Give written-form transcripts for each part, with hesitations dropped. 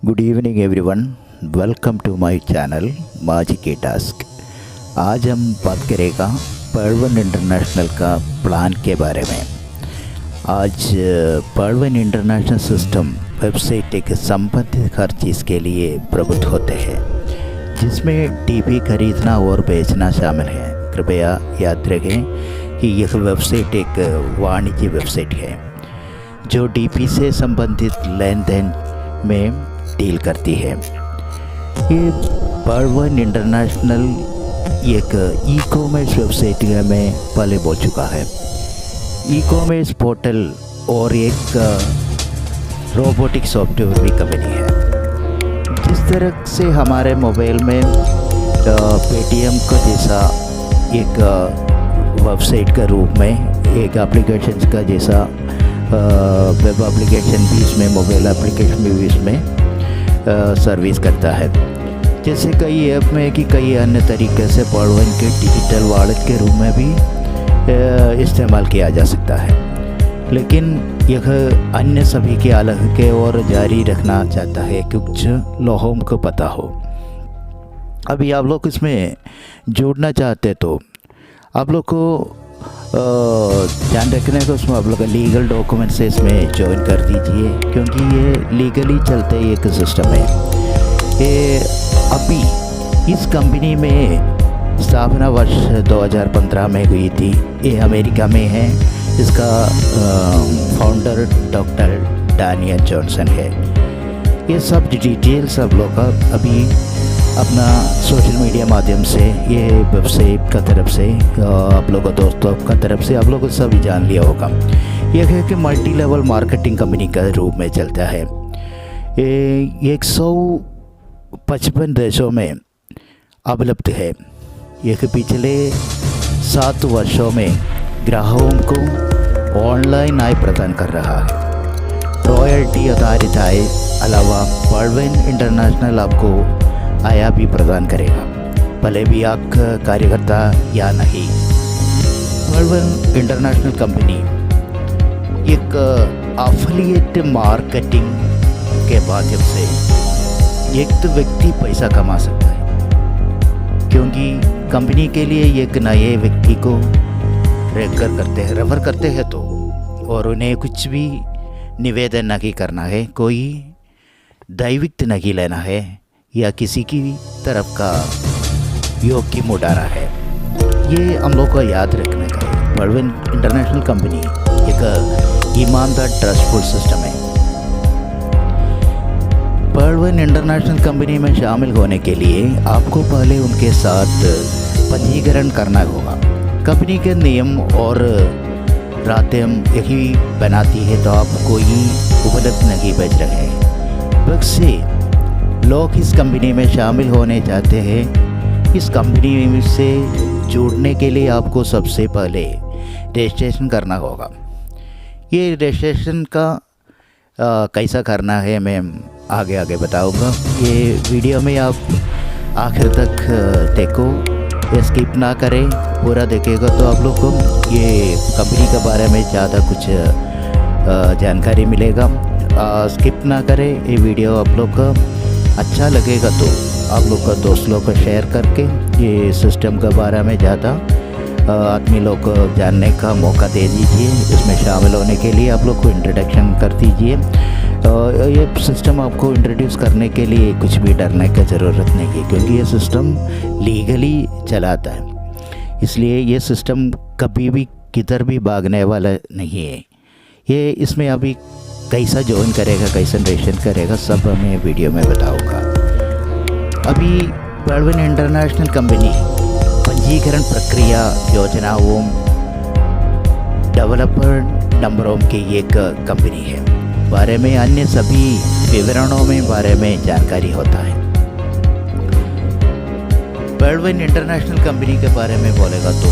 Good evening everyone, welcome to my channel magic की task. आज हम बात करेगा पर्वन इंटरनेशनल का प्लान के बारे में। आज पर्वन इंटरनेशनल सिस्टम वेबसाइट एक संबंधित हर चीज़ के लिए प्रबुद्ध होते हैं, जिसमें टीवी खरीदना और बेचना शामिल है। कृपया याद रखें कि यह वेबसाइट एक वाणिज्य वेबसाइट है जो डीपी से संबंधित लेन देन में डील करती है। ये पर्वन इंटरनेशनल एक ई कॉमर्स वेबसाइट में पहले बोल चुका है। ई कॉमर्स पोर्टल और एक रोबोटिक सॉफ्टवेयर भी कंपनी है। जिस तरह से हमारे मोबाइल में पेटीएम का जैसा एक वेबसाइट का रूप में एक एप्लीकेशन का जैसा वेब एप्लीकेशन भी इसमें, मोबाइल एप्लीकेशन भी इसमें सर्विस करता है। जैसे कई ऐप में कि कई अन्य तरीके से पर्वन के डिजिटल वॉलेट के रूप में भी इस्तेमाल किया जा सकता है, लेकिन यह अन्य सभी के अलग के और जारी रखना चाहता है कि कुछ लोगों को पता हो। अभी आप लोग इसमें जुड़ना चाहते तो आप लोग को ध्यान रखने को उसमें आप लोग लीगल डॉक्यूमेंट से इसमें ज्वाइन कर दीजिए, क्योंकि ये लीगली चलते एक सिस्टम है। ये अभी इस कंपनी में स्थापना वर्ष 2015 में हुई थी। ये अमेरिका में है। इसका फाउंडर डॉक्टर डैनियल जॉनसन है। ये सब डिटेल्स आप लोग अभी अपना सोशल मीडिया माध्यम से, ये वेबसाइट का तरफ से, आप लोगों दोस्तों का तरफ से आप लोगों को सभी जान लिया होगा। यह है कि मल्टी लेवल मार्केटिंग कंपनी का रूप में चलता है। 155 देशों में उपलब्ध है। यह पिछले 7 वर्षों में ग्राहकों को ऑनलाइन आय प्रदान कर रहा है। रॉयल्टी आधारित आय अलावा पर्वन इंटरनेशनल आपको आया भी प्रदान करेगा, भले भी आप कार्यकर्ता या नहीं। पर्वन इंटरनेशनल कंपनी एक एफिलिएट मार्केटिंग के माध्यम से एक तो व्यक्ति पैसा कमा सकता है, क्योंकि कंपनी के लिए एक नए व्यक्ति को रेफर करते हैं तो, और उन्हें कुछ भी निवेदन नहीं करना है, कोई दायित्व नहीं लेना है या किसी की तरफ का योग की मुडारा है। ये हम लोग को याद रखने का है। पर्वन इंटरनेशनल कंपनी एक ईमानदार ट्रस्टफुल सिस्टम है। पर्वन इंटरनेशनल कंपनी में शामिल होने के लिए आपको पहले उनके साथ पंजीकरण करना होगा। कंपनी के नियम और रातें यही बनाती है, तो आप कोई उपलब्ध नहीं बच रहे हैं। वैसे लोग इस कंपनी में शामिल होने चाहते हैं। इस कंपनी से जुड़ने के लिए आपको सबसे पहले रजिस्ट्रेशन करना होगा। ये रजिस्ट्रेशन का कैसा करना है मैं आगे बताऊंगा। ये वीडियो में आप आखिर तक देखो, ये स्किप ना करें, पूरा देखेगा तो आप लोग को ये कंपनी के बारे में ज़्यादा कुछ जानकारी मिलेगा। स्किप ना करें। ये वीडियो आप लोग का अच्छा लगेगा तो आप लोग का दोस्त लोग को शेयर करके ये सिस्टम के बारे में ज़्यादा आदमी लोग को जानने का मौका दे दीजिए। इसमें शामिल होने के लिए आप लोग को इंट्रोडक्शन कर दीजिए। ये सिस्टम आपको इंट्रोड्यूस करने के लिए कुछ भी डरने की ज़रूरत नहीं है, क्योंकि ये सिस्टम लीगली चलाता है। इसलिए ये सिस्टम कभी भी किधर भी भागने वाला नहीं है। ये इसमें अभी कैसा ज्वाइन करेगा, कैसा रजिस्ट्रेशन करेगा, सब हमें वीडियो में बताऊंगा। अभी पर्वन इंटरनेशनल कंपनी पंजीकरण प्रक्रिया, योजनाओं, डेवलपर नंबरों की एक कंपनी है। बारे में अन्य सभी विवरणों में बारे में जानकारी होता है। पर्वन इंटरनेशनल कंपनी के बारे में बोलेगा तो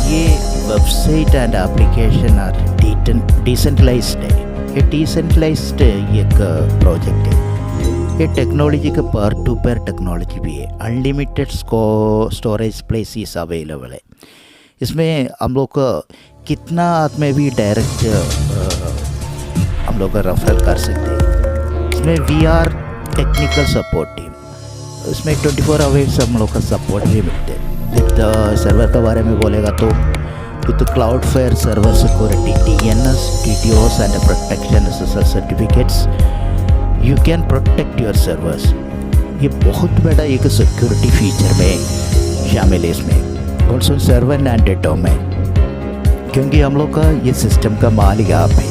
ये website and application are decentralised है। ये डिसेंट्रलाइज्ड एक प्रोजेक्ट है। ये टेक्नोलॉजी का पेयर टू पेयर टेक्नोलॉजी भी है। अनलिमिटेड स्टोरेज प्लेस इस अवेलेबल है। इसमें हम लोग कितना आदमी भी डायरेक्ट हम लोग रेफर कर सकते हैं। इसमें VR टेक्निकल सपोर्ट टीम, इसमें 24 आवर्स हम लोग का सपोर्ट भी मिलते हैं। विद सर्वर के बारे में बोलेगा तो with Cloudflare server security DNS DDoS and protection SSL certificates you can protect your servers. ये बहुत बड़ा एक सिक्योरिटी फीचर में शामिल है इसमें। ऑल्सो सर्वर एंड डोमेन, क्योंकि हम लोग का ये सिस्टम का मालिक आप है।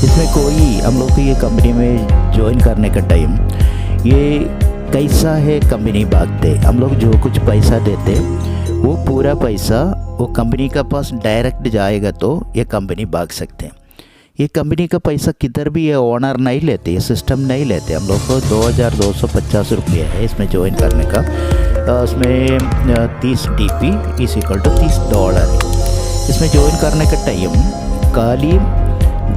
इसमें कोई हम लोग को ये कंपनी में ज्वाइन करने का टाइम ये कैसा है कंपनी भागते, हम लोग जो कुछ पैसा देते वो पूरा पैसा वो कंपनी का पास डायरेक्ट जाएगा तो ये कंपनी भाग सकते हैं। ये कंपनी का पैसा किधर भी ये ओनर नहीं लेते, ये सिस्टम नहीं लेते। हम लोग को 2250 रुपये है इसमें ज्वाइन करने का। उसमें 30 DP इज इक्वल टू $30। इसमें ज्वाइन करने का टाइम खाली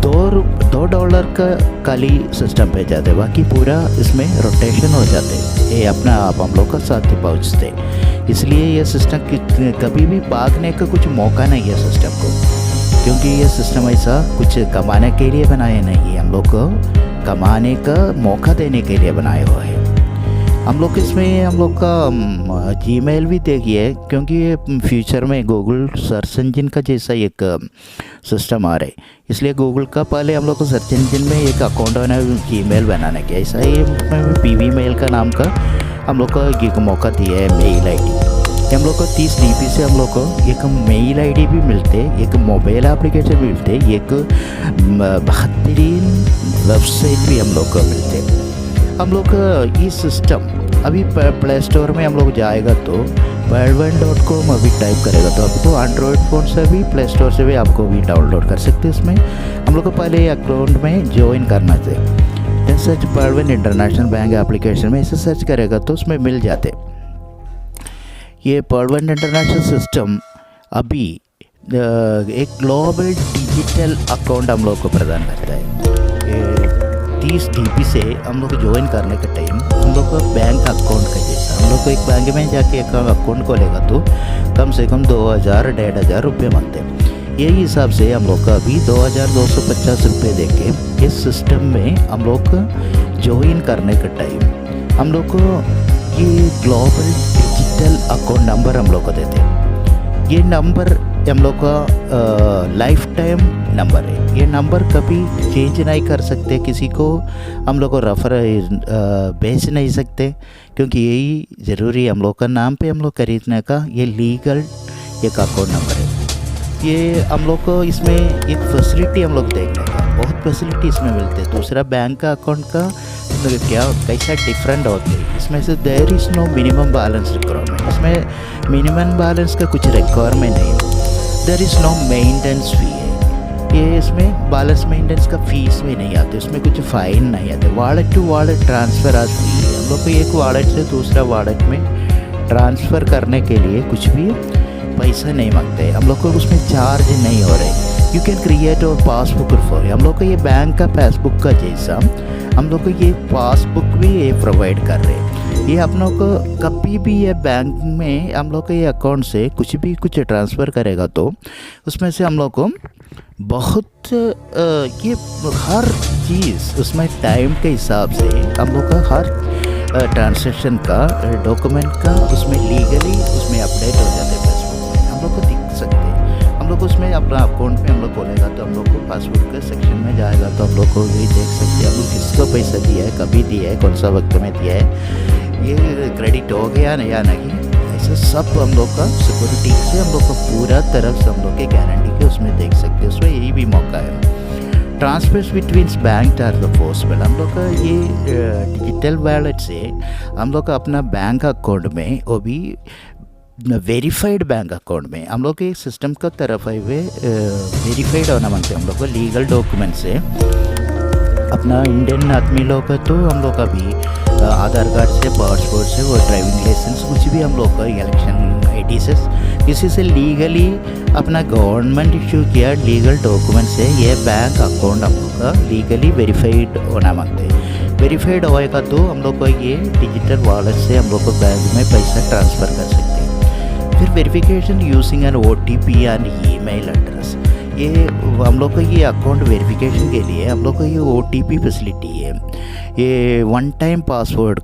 $2 का खाली सिस्टम पे जाते, बाकी पूरा इसमें रोटेशन हो जाते, ये अपना आप हम लोग का साथ ही पहुँचते। इसलिए ये सिस्टम कभी भी भागने का कुछ मौका नहीं है सिस्टम को, क्योंकि ये सिस्टम ऐसा कुछ कमाने के लिए बनाया नहीं है, हम लोग को कमाने का मौका देने के लिए बनाया हुआ है। हम लोग इसमें हम लोग का Gmail भी देखिए, क्योंकि ये फ्यूचर में गूगल सर्च इंजन का जैसा एक सिस्टम आ रहा है, इसलिए गूगल का पहले हम लोग को सर्च इंजन में एक अकाउंट बना Gmail बनाने का, ऐसा ही PV मेल का नाम का हम लोग को एक मौका दिया है। मेल ID हम लोग को 30 DP से हम लोग को एक मेल ID भी मिलते, एक मोबाइल एप्लीकेशन भी मिलते, एक बेहतरीन वेबसाइट भी हम लोग को मिलते। हम लोग ये सिस्टम अभी प्ले स्टोर में हम लोग जाएगा तो pearl1.com अभी टाइप करेगा तो आपको एंड्रॉयड फ़ोन से भी प्ले स्टोर से भी आपको भी डाउनलोड कर सकते हैं। इसमें हम लोग को पहले अकाउंट में ज्वाइन करना चाहिए। Search pearl1 international bank application में इसे सर्च करेगा तो उसमें मिल जाते। ये pearl1 इंटरनेशनल सिस्टम अभी एक ग्लोबल डिजिटल अकाउंट हम लोग को प्रदान करता है। 30 DP से हम लोग को ज्वाइन करने का टाइम हम लोग को बैंक अकाउंट का जैसा, हम लोग को एक बैंक में जाके एक अकाउंट खोलेगा तो कम से कम 2000-1500 रुपये मांगते हैं। यही हिसाब से हम लोग का अभी 2250 रुपये दे के इस सिस्टम में हम लोग ज्वाइन करने का टाइम हम लोग को ये ग्लोबल डिजिटल अकाउंट नंबर हम लोग को देते हैं। ये नंबर हम लोग का लाइफ टाइम नंबर है, ये नंबर कभी चेंज नहीं कर सकते, किसी को हम लोग को रेफर भेज नहीं सकते, क्योंकि यही ज़रूरी हम लोग का नाम पे हम लोग खरीदने का ये लीगल एक अकाउंट नंबर है। ये हम लोग को इसमें एक फैसिलिटी हम लोग देखने का बहुत फैसिलिटी इसमें मिलते हैं। दूसरा बैंक का अकाउंट का क्या कैसा डिफरेंट होते हैं, इसमें से there is no minimum balance requirement, इसमें मिनिमम बैलेंस का कुछ रिक्वायरमेंट नहीं है। There is no maintenance fee है, ये इसमें बैलेंस मेंटेनेंस का फीस भी नहीं आते, उसमें कुछ फ़ाइन नहीं आते। वॉलेट टू वॉलेट ट्रांसफ़र आज फ्री है, हम लोग को एक वॉलेट से दूसरा वॉलेट में ट्रांसफ़र करने के लिए कुछ भी पैसा नहीं मांगते, हम लोग को उसमें चार्ज नहीं हो रहे। यू कैन क्रिएट और पासबुक फॉर, हम लोग को ये बैंक का पासबुक का जैसा हम लोग को ये पासबुक भी ये प्रोवाइड कर रहे हैं। ये हम लोग को कभी भी ये बैंक में हम लोग के ये अकाउंट से कुछ ट्रांसफ़र करेगा तो उसमें से हम लोग को बहुत ये हर चीज़ उसमें टाइम के हिसाब से हम लोग का हर ट्रांसैक्शन का डॉक्यूमेंट का उसमें लीगली उसमें अपडेट हो जाते हैं। फेसबुक में हम लोग को दिख सकते हैं, हम लोग उसमें अपना अकाउंट में हम लोग खोलेगा तो हम लोग को पासबुक के सेक्शन में जाएगा तो हम लोग को भी देख सकते हैं हम लोग किसको पैसा दिया है, कभी दिया है, कौन सा वक्त में दिया है, ये क्रेडिट हो गया या नहीं, ऐसा सब हम लोग का सिक्योरिटी से हम लोग का पूरा तरफ से हम लोग के गारंटी के उसमें देख सकते हैं। उसमें यही भी मौका है। Transfers between bank are the possible, हम लोग का ये डिजिटल वॉलेट से हम लोग का अपना बैंक अकाउंट में वो भी वेरीफाइड बैंक अकाउंट में हम लोग के सिस्टम का तरफ है वे वेरीफाइड होना मांगते हैं। हम लोग को लीगल डॉक्यूमेंट से अपना इंडियन आदमी लोग का तो हम लोग का भी आधार कार्ड से, पासपोर्ट से, वो ड्राइविंग लाइसेंस कुछ भी हम लोग का इलेक्शन ID से किसी से लीगली अपना गवर्नमेंट इशू किया लीगल डॉक्यूमेंट से ये बैंक अकाउंट हम लोग का लीगली वेरीफाइड होना मांगते हैं। वेरीफाइड होएगा तो हम लोग को ये डिजिटल वॉलेट से हम लोग को बैंक में पैसा ट्रांसफ़र कर सकते हैं। फिर verification using an OTP and email address, ये हम लोग को ये अकाउंट वेरिफिकेशन के लिए हम लोग को ये OTP फैसिलिटी है, ये वन टाइम पासवर्ड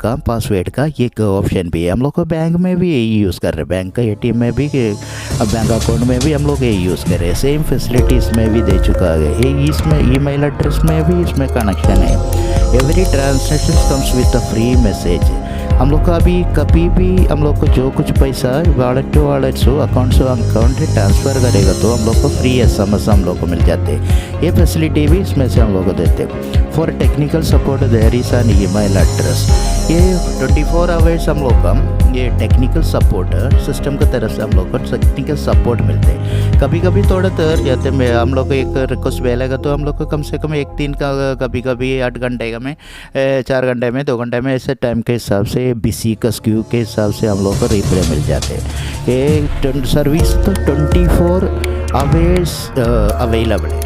का ये एक ऑप्शन भी है। हम लोग को बैंक में भी यही यूज़ कर रहे हैं, बैंक का ATM में भी, बैंक अकाउंट में भी हम लोग यही यूज़ कर रहे हैं। सेम फैसिलिटी इसमें भी दे चुका है। ये इसमें ईमेल एड्रेस में भी इसमें कनेक्शन है। Every transaction comes with a free message. हम लोग का अभी कभी भी हम लोग को जो कुछ पैसा वॉलेट टू वॉलेट से अकाउंट ट्रांसफ़र करेगा तो हम लोग को फ्री SMS हम लोग को मिल जाते हैं। ये फैसिलिटी भी इसमें से हम लोग को देते हैं। For technical support there is an email address. ये 24 आवर्स हम लोग का ये टेक्निकल सपोर्ट सिस्टम की तरफ से हम लोग को टेक्निकल सपोर्ट मिलते हैं। कभी कभी थोड़ा देर जाते में हम लोग को एक रिक्वेस्ट मिलेगा तो हम लोग को कम से कम 1-3 का, कभी कभी 8 घंटे का में 4 घंटे में 2 घंटे में ऐसे टाइम के हिसाब से बिजी का स्क्यू के हिसाब से हम लोग को रिप्लाई मिल जाते हैं। ये सर्विस तो 24 आवर्स अवेलेबल है।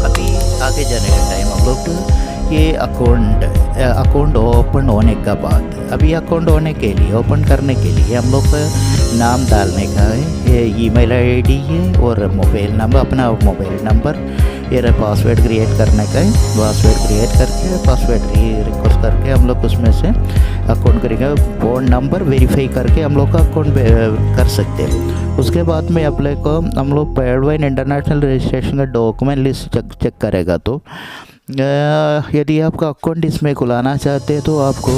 अभी आगे जाने का टाइम हम लोग ये अकाउंट ओपन होने का बाद, अभी अकाउंट होने के लिए ओपन करने के लिए हम लोग का नाम डालने का है, ये ईमेल ID है और मोबाइल नंबर, अपना मोबाइल नंबर, ये पासवर्ड क्रिएट करने का है। पासवर्ड क्रिएट करके पासवर्ड रिक्वेस्ट करके हम लोग उसमें से अकाउंट करेंगे। फ़ोन नंबर वेरीफाई करके हम लोग का अकाउंट कर सकते हैं। उसके बाद में अप्लाई को हम लोग पेडवाइन इंटरनेशनल रजिस्ट्रेशन का डॉक्यूमेंट लिस्ट चेक करेगा तो यदि आपका अकाउंट इसमें खुलाना चाहते हैं तो आपको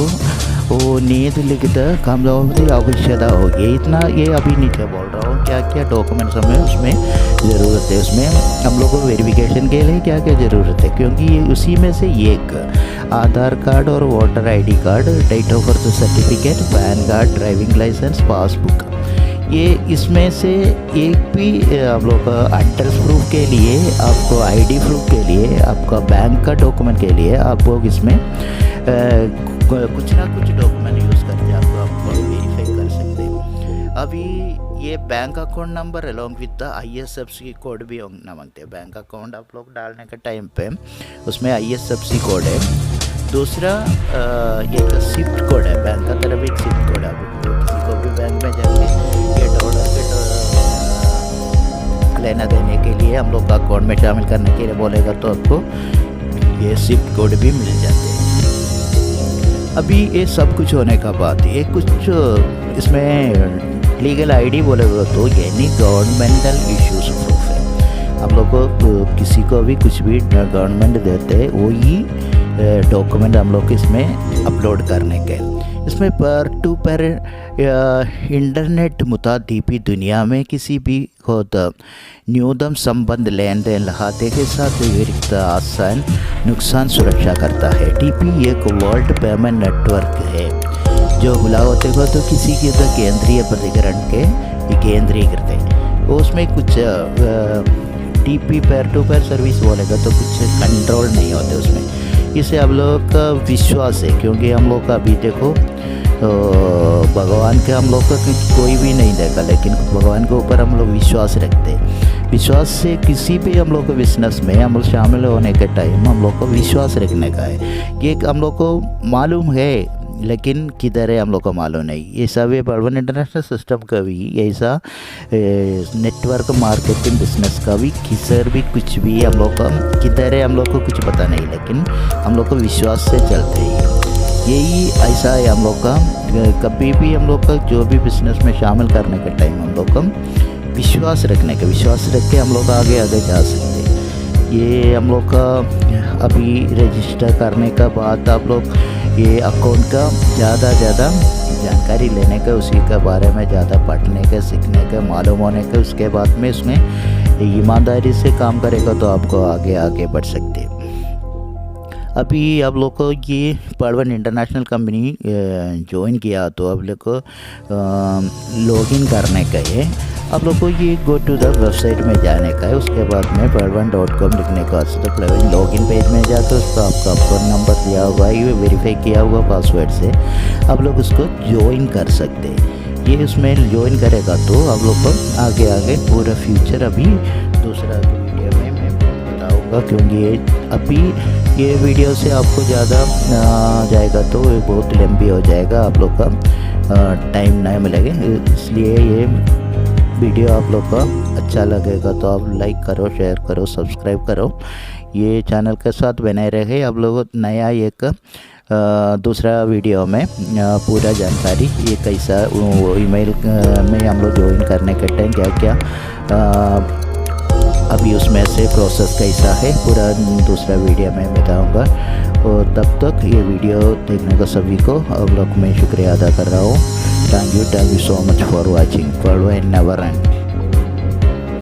वो नीति लिखित कामयाबी आवश्यकता होगी। इतना ये अभी नीचे बोल रहा हूँ क्या क्या डॉक्यूमेंट्स हमें उसमें ज़रूरत है। उसमें हम लोग को वेरिफिकेशन के लिए क्या क्या ज़रूरत है, क्योंकि ये उसी में से एक आधार कार्ड और voter ID card, date of birth certificate, PAN card, driving licence, passbook, ये इसमें से एक भी हम लोग का एड्रेस प्रूफ के लिए, आपको ID प्रूफ के लिए, आपका बैंक का डॉक्यूमेंट के लिए आप लोग इसमें कुछ ना कुछ डॉक्यूमेंट यूज़ करके आपको वेरीफाई कर सकते हैं। अभी ये bank account number along with the ISFC code भी मांगते हैं। बैंक अकाउंट आप लोग डालने के टाइम पे उसमें ISFC कोड है। दूसरा ये का SWIFT कोड है, बैंक का तरफ एक SWIFT कोड है। किसी को भी बैंक में जाके ये डॉलर के लेना देने के लिए हम लोग का अकाउंट में शामिल करने के लिए बोलेगा तो आपको ये SWIFT कोड भी मिल जाते हैं। अभी ये सब कुछ होने का बाद ये कुछ इसमें लीगल ID बोलेगा तो यानी गवर्नमेंटल इश्यूज प्रूफ है। हम लोग को किसी को भी कुछ भी गवर्नमेंट देते हैं वही डॉक्यूमेंट हम लोग इसमें अपलोड करने के। इसमें पर टू पर इंटरनेट मुताबिक दुनिया में किसी भी होता न्यूनतम संबंध लेन देन लहाते के साथ विरिक्त आसान नुकसान सुरक्षा करता है। TP एक वर्ल्ड पेमेंट नेटवर्क है जो बुला होते को तो किसी के तो केंद्रीय प्राधिकरण के केंद्रीकृत है। उसमें कुछ TP pair to pair service बोलेगा तो कुछ कंट्रोल नहीं होते उसमें। इसे हम लोग का विश्वास है, क्योंकि हम लोग का अभी देखो तो भगवान के हम लोग का कोई भी नहीं देखा, लेकिन भगवान के ऊपर हम लोग विश्वास रखते हैं। विश्वास से किसी भी हम लोग को बिजनेस में हम लोग शामिल होने के टाइम हम लोग को विश्वास रखने का है। ये हम लोग को मालूम है लेकिन किधर है हम लोग को मालूम नहीं। ऐसा भी बर्बन इंटरनेशनल सिस्टम का भी ऐसा नेटवर्क मार्केटिंग बिजनेस का भी किधर भी कुछ भी हम लोग का किधर है हम लोग को कुछ पता नहीं, लेकिन हम लोग को विश्वास से चलते हैं। यही ऐसा है हम लोग का। कभी भी हम लोग का जो भी बिजनेस में शामिल करने के टाइम हम लोग का विश्वास रखने का, विश्वास रख के हम लोग आगे आगे जा सकते हैं। ये हम लोग का अभी रजिस्टर करने का बाद आप लोग ये अकाउंट का ज़्यादा जानकारी लेने का, उसी के बारे में ज़्यादा पढ़ने का, सीखने का, मालूम होने का, उसके बाद में इसमें ईमानदारी से काम करेगा तो आपको आगे बढ़ सकते हैं। अभी आप लोग को ये पर्वन इंटरनेशनल कंपनी ज्वाइन किया तो आप लोग को लॉगिन करने का है। आप लोग को ये गो टू द वेबसाइट में जाने का है। उसके बाद में पर्वन.com लिखने का तो लॉगिन पेज में जाकर उसको आपका अकाउंट नंबर दिया हुआ है, ये वेरीफाई किया हुआ पासवर्ड से आप लोग उसको ज्वाइन कर सकते हैं। ये उसमें ज्वाइन करेगा तो आप लोग को आगे पूरा फ्यूचर अभी दूसरा वीडियो में मैं बताऊँगा, क्योंकि अभी ये वीडियो से आपको ज़्यादा जाएगा तो बहुत लंबी हो जाएगा, आप लोग का टाइम नहीं मिलेगा, इसलिए ये वीडियो आप लोग का अच्छा लगेगा तो आप लाइक करो, शेयर करो, सब्सक्राइब करो। ये चैनल के साथ बने रहे। आप लोग नया एक दूसरा वीडियो में पूरा जानकारी ये कैसा ईमेल में हम लोग ज्वाइन करने के टाइम क्या क्या अभी उसमें से प्रोसेस कैसा है पूरा दूसरा वीडियो में बताऊंगा। और तब तक ये वीडियो देखने को सभी को आप लोग मैं शुक्रिया अदा कर रहा हूँ। Thank you so much for watching. Follow and never and.